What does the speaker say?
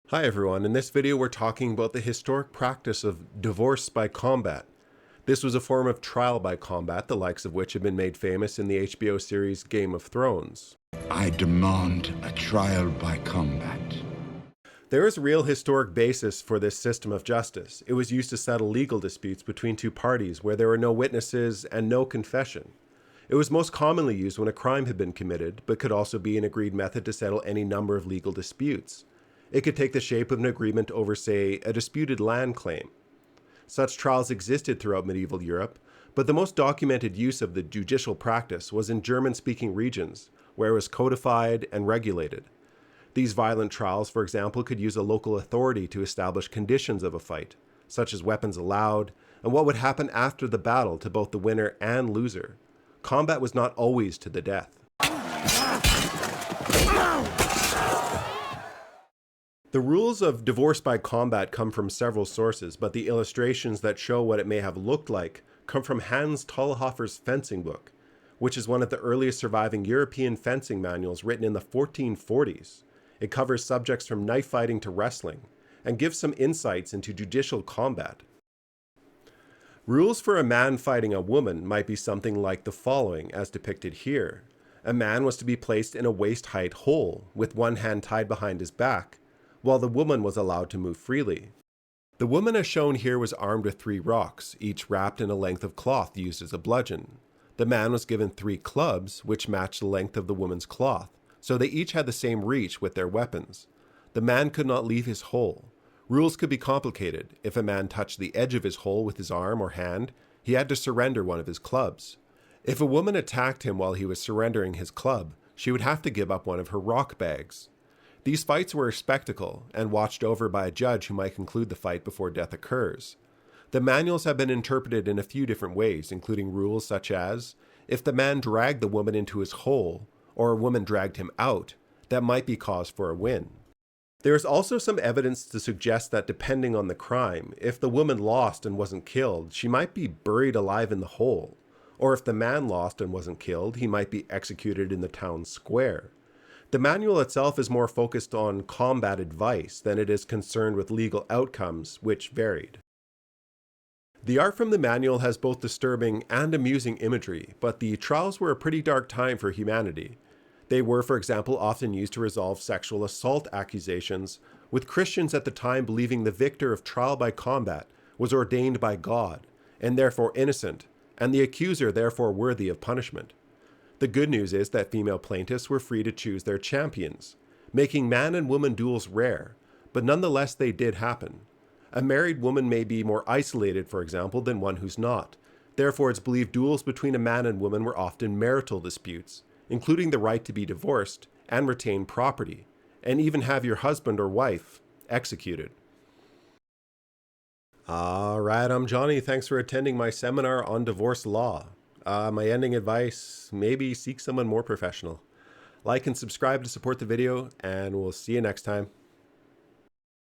Hi everyone, in this video we're talking about the historic practice of divorce by combat. This was a form of trial by combat, the likes of which have been made famous in the HBO series Game of Thrones. I demand a trial by combat. There is a real historic basis for this system of justice. It was used to settle legal disputes between two parties where there were no witnesses and no confession. It was most commonly used when a crime had been committed, but could also be an agreed method to settle any number of legal disputes. It could take the shape of an agreement over, say, a disputed land claim. Such trials existed throughout medieval Europe, but the most documented use of the judicial practice was in German-speaking regions, where it was codified and regulated. These violent trials, for example, could use a local authority to establish conditions of a fight, such as weapons allowed, and what would happen after the battle to both the winner and loser. Combat was not always to the death. The rules of divorce by combat come from several sources, but the illustrations that show what it may have looked like come from Hans Talhoffer's fencing book, which is one of the earliest surviving European fencing manuals written in the 1440s. It covers subjects from knife fighting to wrestling, and gives some insights into judicial combat. Rules for a man fighting a woman might be something like the following, as depicted here. A man was to be placed in a waist-height hole, with one hand tied behind his back, while the woman was allowed to move freely. The woman as shown here was armed with 3 rocks, each wrapped in a length of cloth used as a bludgeon. The man was given 3 clubs, which matched the length of the woman's cloth, so they each had the same reach with their weapons. The man could not leave his hole. Rules could be complicated. If a man touched the edge of his hole with his arm or hand, he had to surrender one of his clubs. If a woman attacked him while he was surrendering his club, she would have to give up one of her rock bags. These fights were a spectacle and watched over by a judge who might conclude the fight before death occurs. The manuals have been interpreted in a few different ways, including rules such as, if the man dragged the woman into his hole, or a woman dragged him out, that might be cause for a win. There is also some evidence to suggest that depending on the crime, if the woman lost and wasn't killed, she might be buried alive in the hole, or if the man lost and wasn't killed, he might be executed in the town square. The manual itself is more focused on combat advice than it is concerned with legal outcomes, which varied. The art from the manual has both disturbing and amusing imagery, but the trials were a pretty dark time for humanity. They were, for example, often used to resolve sexual assault accusations, with Christians at the time believing the victor of trial by combat was ordained by God, and therefore innocent, and the accuser therefore worthy of punishment. The good news is that female plaintiffs were free to choose their champions, making man and woman duels rare, but nonetheless they did happen. A married woman may be more isolated, for example, than one who's not. Therefore, it's believed duels between a man and woman were often marital disputes, including the right to be divorced and retain property, and even have your husband or wife executed. Alright, I'm Johnny. Thanks for attending my seminar on divorce law. My ending advice, maybe seek someone more professional. Like and subscribe to support the video, and we'll see you next time.